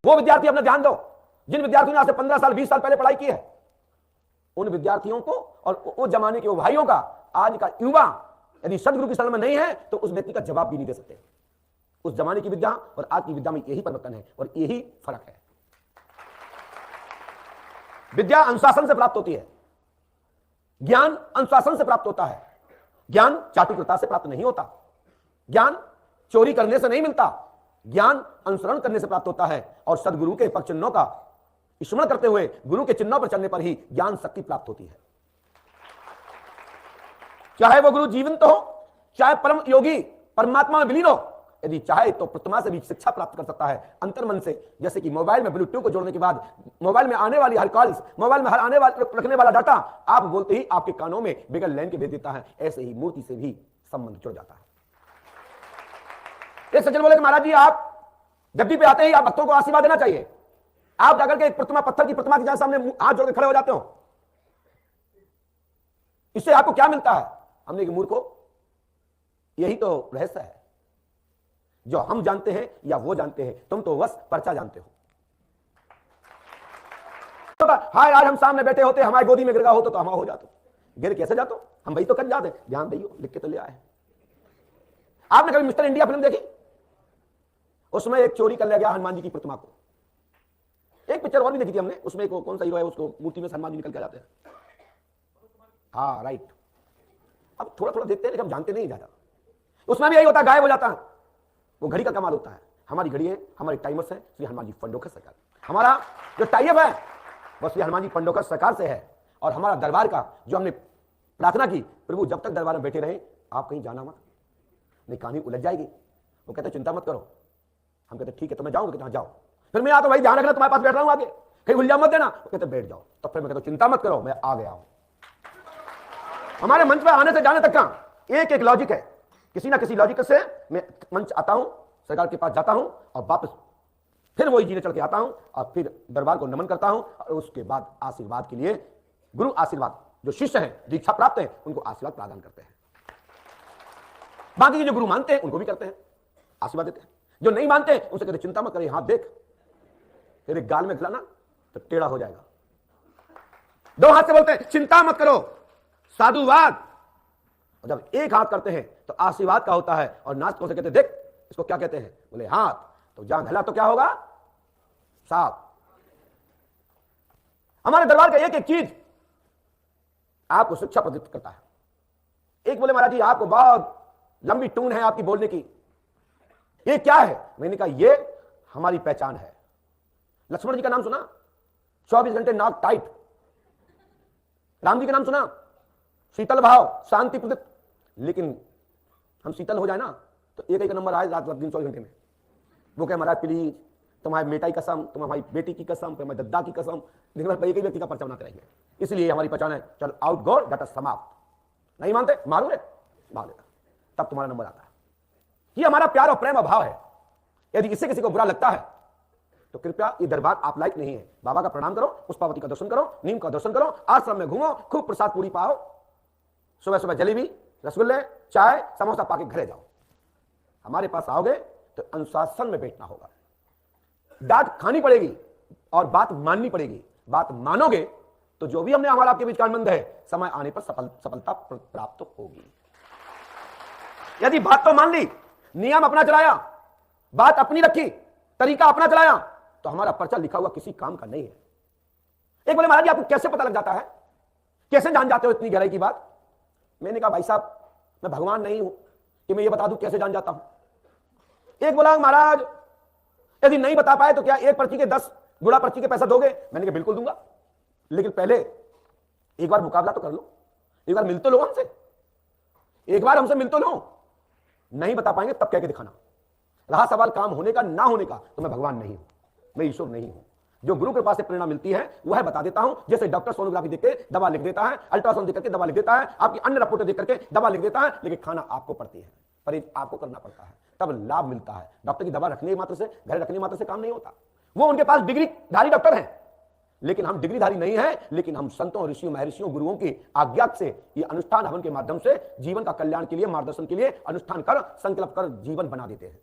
वो विद्यार्थी अपना ध्यान दो जिन विद्यार्थियों ने आज से 15 साल 20 साल पहले पढ़ाई की है, उन विद्यार्थियों को और उस जमाने के वो भाइयों का आज का युवा यदि सदगुरु की शरण में नहीं है तो उस व्यक्ति का जवाब भी नहीं दे सकते। उस जमाने की विद्या और आज की विद्या में यही परिवर्तन है और यही फर्क है। विद्या अनुशासन से प्राप्त होती है, ज्ञान अनुशासन से प्राप्त होता है। ज्ञान चाटुकरता से प्राप्त नहीं होता, ज्ञान चोरी करने से नहीं मिलता, ज्ञान अनुसरण करने से प्राप्त होता है। और सदगुरु के पग चिन्हों का स्मरण करते हुए गुरु के चिन्हों पर चलने पर ही ज्ञान शक्ति प्राप्त होती है। चाहे वो गुरु जीवंत हो, चाहे परम योगी परमात्मा में विलीन हो, यदि चाहे तो प्रतिमा से भी शिक्षा प्राप्त कर सकता है अंतर्मन से। जैसे कि मोबाइल में ब्लूटूथ को जोड़ने के बाद मोबाइल में आने वाली हर कॉल्स, मोबाइल में हर आने वाले रखने वाला डाटा आप बोलते ही आपके कानों में बिगड़ लाइन के भेज देता है, ऐसे ही मूर्ति से भी संबंध जुड़ जाता है। एक सज्जन बोले कि महाराज जी आप जब भी पे आते ही आप भक्तों को आशीर्वाद देना चाहिए, आप जाकर के एक प्रतिमा, पत्थर की प्रतिमा के सामने हाथ जोड़ के खड़े हो जाते हो, इससे आपको क्या मिलता है? हमने कि मूर्खों, यही तो रहस्य है जो हम जानते हैं या वो जानते हैं, तुम तो बस पर्चा जानते हो। हाय आज हम सामने बैठे होते, हमारी गोदी में गिरगा होता तो हम हो जाते, गिर कैसे जाते? हम वही तो कर जाते, ध्यान दियो, लिख के तो ले आए। आपने कभी मिस्टर इंडिया फिल्म देखी? उसमें एक चोरी कर लिया गया हनुमान जी की प्रतिमा को। एक पिक्चर और भी देखी थी हमने, उसमें कौन सा हीरो है, उसको मूर्ति में हनुमान जी निकल के जाते हैं। हाँ राइट, अब थोड़ा थोड़ा देखते हैं लेकिन हम जानते नहीं ज्यादा। उसमें भी यही होता है, गायब हो जाता है। वो घड़ी का कमाल होता है, हमारी घड़ी है, हमारे टाइमर्स है श्री हनुमान जी फंडोकर सरकार। हमारा जो टाइप है वो श्री हनुमान जी फंडोकर सरकार से है। और हमारा दरबार का जो हमने प्रार्थना की, प्रभु जब तक दरबार में बैठे रहे आप कहीं जाना मत, नहीं कहानी उलझ जाएगी। वो कहते चिंता मत करो, हम कहते ठीक है तो मैं जाऊंगा, कहते जाओ। फिर मैं आता भाई ध्यान रखना तुम्हारे पास बैठ रहा हूं, आगे कहीं भूल जा मत देना। वो कहते बैठ जाओ, तब फिर मैं कहता चिंता मत करो मैं आ गया हूं। हमारे मंच पर आने से जाने तक का एक एक लॉजिक है, किसी ना किसी लॉजिक से मैं मंच आता हूं, सरकार के पास जाता हूं और वापस फिर वही जीने चल के आता हूं और फिर दरबार को नमन करता हूं और उसके बाद आशीर्वाद के लिए गुरु आशीर्वाद, जो शिष्य हैं दीक्षा प्राप्त हैं उनको आशीर्वाद प्रदान करते हैं। बाकी जो गुरु मानते हैं उनको भी करते हैं, आशीर्वाद देते हैं। जो नहीं मानते उनसे कहते चिंता मत करे, हाथ देख तेरे गाल में खिलाना तो टेढ़ा हो जाएगा। दो हाथ से बोलते हैं चिंता मत करो साधुवाद, और जब एक हाथ करते हैं तो आशीर्वाद का होता है। और नास्तिकों से कहते देख इसको क्या कहते हैं, बोले हाथ, तो जहां घला तो क्या होगा साफ। हमारे दरबार का एक एक चीज आपको शिक्षा प्रदत्त करता है। एक बोले महाराज जी आपको बहुत लंबी टून है आपकी बोलने की, ये क्या है? मैंने कहा ये हमारी पहचान है। लक्ष्मण जी का नाम सुना, 24 घंटे नाक टाइट। राम जी का नाम सुना, शीतल भाव, शांति प्रदीप। लेकिन हम शीतल हो जाए ना तो एक एक नंबर आए रात दिन 24 घंटे में। वो कहे महाराज प्लीज तुम्हारी बेटा की कसम, तुम्हारी बेटी की कसम, तुम्हारे दद्दा की कसम, दिन भर एक ही व्यक्ति का पर्चा बनाते रहेंगे। इसलिए हमारी पहचान है चल आउट गो डाटा समाप्त। नहीं मानते मारू रे भाग लेता, तब तुम्हारा नंबर आता है। ये हमारा प्यार और प्रेम अभाव है। यदि इससे किसी को बुरा लगता है तो कृपया ये दरबार आप लायक नहीं है। बाबा का प्रणाम करो, पुष्पावती का दर्शन करो, नीम का दर्शन करो, आश्रम में घूमो, खूब प्रसाद पूरी पाओ, सुबह सुबह जलेबी रसगुल्ले चाय समोसा पाके घरे जाओ। हमारे पास आओगे तो अनुशासन में बैठना होगा, डांट खानी पड़ेगी और बात माननी पड़ेगी। बात मानोगे तो जो भी हमने हमारा आपके बीच का संबंध है समय आने पर सफलता प्राप्त होगी। यदि बात तो मान ली, नियम अपना चलाया, बात अपनी रखी, तरीका अपना चलाया, तो हमारा पर्चा लिखा हुआ किसी काम का नहीं है। एक बोले महाराज जी आपको कैसे पता लग जाता है, कैसे जान जाते हो इतनी गहराई की बात? मैंने कहा भाई साहब मैं भगवान नहीं हूं कि मैं ये बता दूं कैसे जान जाता हूं। एक बोला महाराज यदि नहीं बता पाए तो क्या एक पर्ची के 10 गुणा पर्ची के पैसा दोगे? मैंने कहा बिल्कुल दूंगा, लेकिन पहले एक बार मुकाबला तो कर लो, एक बार मिल तो लो हमसे, एक बार हमसे मिल तो लो। नहीं बता पाएंगे तब कह के दिखाना। रहा सवाल काम होने का ना होने का, तो मैं भगवान नहीं हूं, मैं ईश्वर नहीं हूं। जो गुरु कृपा से प्रेरणा मिलती है वह बता देता हूं। जैसे डॉक्टर सोनोग्राफी देख के दवा लिख देता है, अल्ट्रासाउंड देख करके दवा लिख देता है, आपकी अन्य रिपोर्टें देख करके दवा लिख देता है, लेकिन खाना आपको पड़ती है, परहेज आपको करना पड़ता है, तब लाभ मिलता है। डॉक्टर की दवा रखने मात्र से, घर रखने मात्र से काम नहीं होता। वो उनके पास डिग्रीधारी डॉक्टर हैं, लेकिन हम डिग्रीधारी नहीं है, लेकिन हम संतों ऋषियों महर्षियों गुरुओं की आज्ञा से ये अनुष्ठान हवन के माध्यम से जीवन का कल्याण के लिए, मार्गदर्शन के लिए अनुष्ठान कर, संकल्प कर जीवन बना देते हैं।